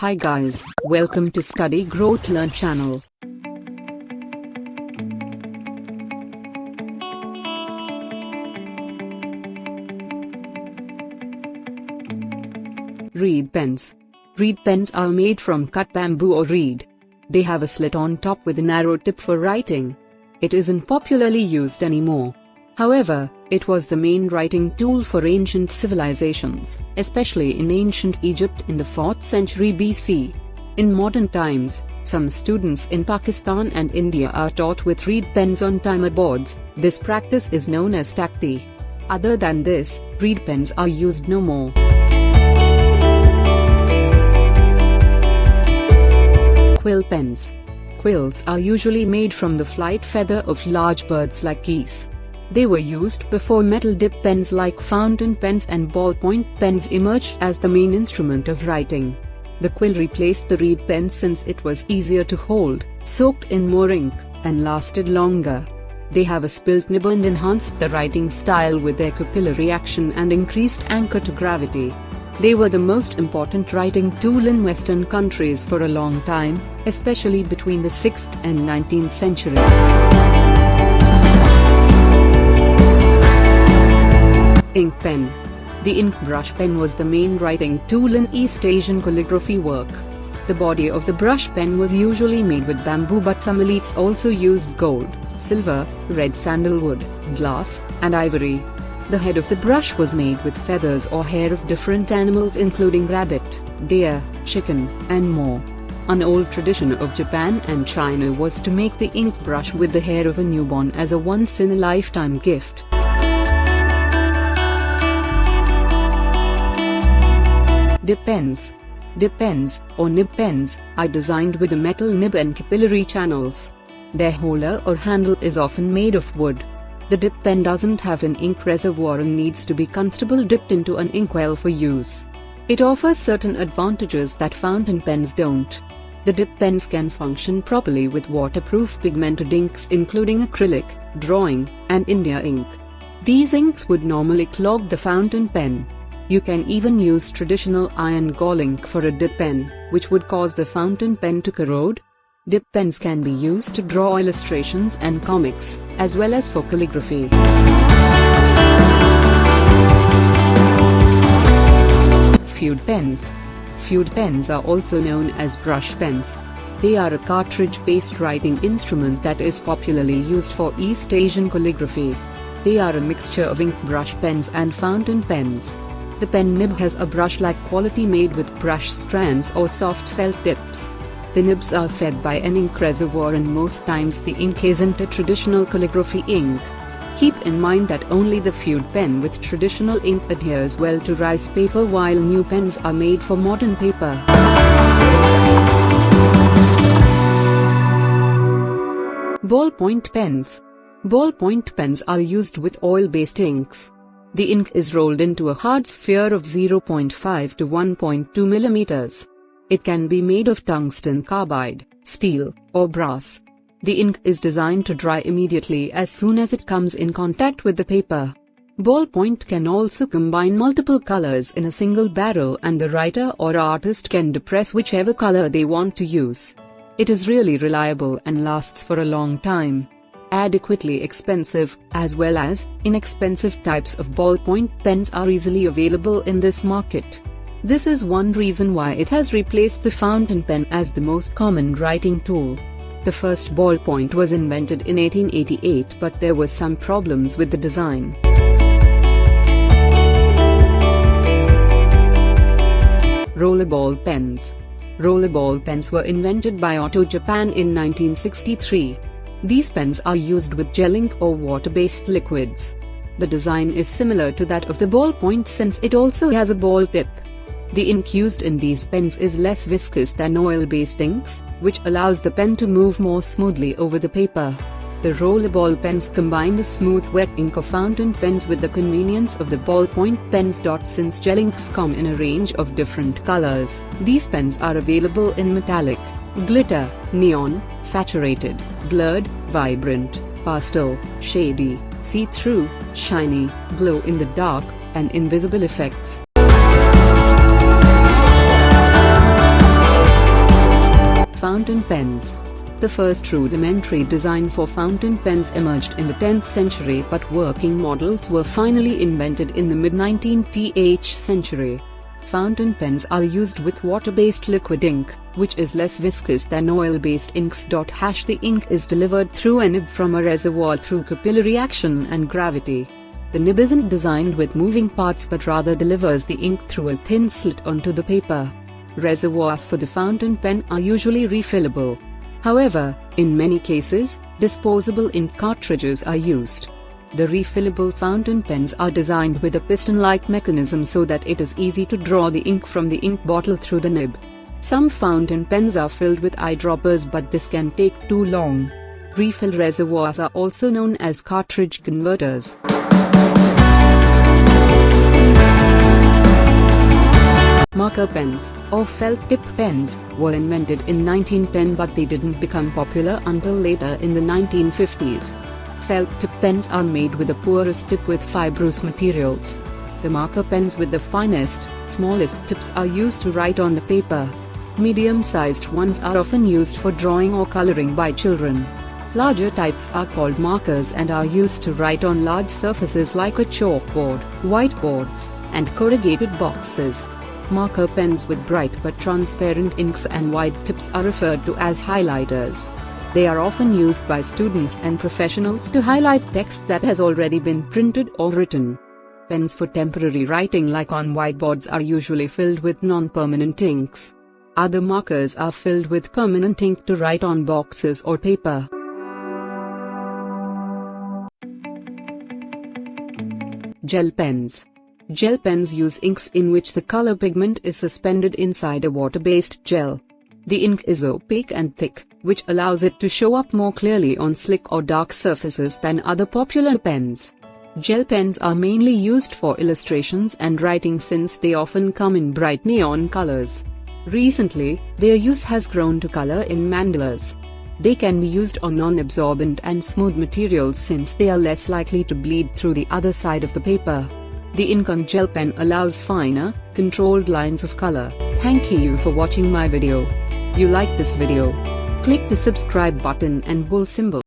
Hi guys, welcome to Study Growth Learn channel. Reed pens. Reed pens are made from cut bamboo or reed. They have a slit on top with a narrow tip for writing. It isn't popularly used anymore. However, it was the main writing tool for ancient civilizations, especially in ancient Egypt in the 4th century BC. In modern times, some students in Pakistan and India are taught with reed pens on timer boards. This practice is known as takti. Other than this, reed pens are used no more. Quill pens. Quills are usually made from the flight feather of large birds like geese. They were used before metal dip pens like fountain pens and ballpoint pens emerged as the main instrument of writing. The quill replaced the reed pen since it was easier to hold, soaked in more ink, and lasted longer. They have a spilt nib and enhanced the writing style with their capillary action and increased anchor to gravity. They were the most important writing tool in Western countries for a long time, especially between the 6th and 19th century. Ink pen. The ink brush pen was the main writing tool in East Asian calligraphy work. The body of the brush pen was usually made with bamboo, but some elites also used gold, silver, red sandalwood, glass, and ivory. The head of the brush was made with feathers or hair of different animals including rabbit, deer, chicken, and more. An old tradition of Japan and China was to make the ink brush with the hair of a newborn as a once-in-a-lifetime gift. Dip pens. Dip pens, or nib pens, are designed with a metal nib and capillary channels. Their holder or handle is often made of wood. The dip pen doesn't have an ink reservoir and needs to be comfortably dipped into an inkwell for use. It offers certain advantages that fountain pens don't. The dip pens can function properly with waterproof pigmented inks including acrylic, drawing, and India ink. These inks would normally clog the fountain pen. You can even use traditional iron gall ink for a dip pen, which would cause the fountain pen to corrode. Dip pens can be used to draw illustrations and comics, as well as for calligraphy. Feude pens. Feude pens are also known as brush pens. They are a cartridge-based writing instrument that is popularly used for East Asian calligraphy. They are a mixture of ink brush pens and fountain pens. The pen nib has a brush-like quality made with brush strands or soft felt tips. The nibs are fed by an ink reservoir and most times the ink isn't a traditional calligraphy ink. Keep in mind that only the feude pen with traditional ink adheres well to rice paper while new pens are made for modern paper. Ballpoint pens. Ballpoint pens are used with oil-based inks. The ink is rolled into a hard sphere of 0.5 to 1.2 millimeters. It can be made of tungsten carbide, steel, or brass. The ink is designed to dry immediately as soon as it comes in contact with the paper. Ballpoint can also combine multiple colors in a single barrel and the writer or artist can depress whichever color they want to use. It is really reliable and lasts for a long time. Adequately expensive, as well as inexpensive types of ballpoint pens are easily available in this market. This is one reason why it has replaced the fountain pen as the most common writing tool. The first ballpoint was invented in 1888, but there were some problems with the design. Rollerball pens. Rollerball pens were invented by Otto Japan in 1963. These pens are used with gel ink or water-based liquids. The design is similar to that of the ballpoint since it also has a ball tip. The ink used in these pens is less viscous than oil-based inks, which allows the pen to move more smoothly over the paper. The rollerball pens combine the smooth wet ink of fountain pens with the convenience of the ballpoint pens. Since gel inks come in a range of different colors, these pens are available in metallic, glitter, neon, saturated, blurred, vibrant, pastel, shady, see-through, shiny, glow-in-the-dark, and invisible effects. fountain pens. The first rudimentary design for fountain pens emerged in the 10th century, but working models were finally invented in the mid-19th century. Fountain pens are used with water-based liquid ink, which is less viscous than oil-based inks. The ink is delivered through a nib from a reservoir through capillary action and gravity. The nib isn't designed with moving parts but rather delivers the ink through a thin slit onto the paper. Reservoirs for the fountain pen are usually refillable. However, in many cases, disposable ink cartridges are used. The refillable fountain pens are designed with a piston-like mechanism so that it is easy to draw the ink from the ink bottle through the nib. Some fountain pens are filled with eyedroppers, but this can take too long. Refill reservoirs are also known as cartridge converters. Marker pens, or felt-tip pens, were invented in 1910, but they didn't become popular until later in the 1950s. Felt-tip pens are made with the poorest tip with fibrous materials. The marker pens with the finest, smallest tips are used to write on the paper. Medium-sized ones are often used for drawing or coloring by children. Larger types are called markers and are used to write on large surfaces like a chalkboard, whiteboards, and corrugated boxes. Marker pens with bright but transparent inks and wide tips are referred to as highlighters. They are often used by students and professionals to highlight text that has already been printed or written. Pens for temporary writing like on whiteboards are usually filled with non-permanent inks. Other markers are filled with permanent ink to write on boxes or paper. Gel pens. Gel pens use inks in which the color pigment is suspended inside a water-based gel. The ink is opaque and thick, which allows it to show up more clearly on slick or dark surfaces than other popular pens. Gel pens are mainly used for illustrations and writing since they often come in bright neon colors. Recently, their use has grown to color in mandalas. They can be used on non-absorbent and smooth materials since they are less likely to bleed through the other side of the paper. The ink on gel pen allows finer, controlled lines of color. Thank you for watching my video. You like this video? Click the subscribe button and bull symbol.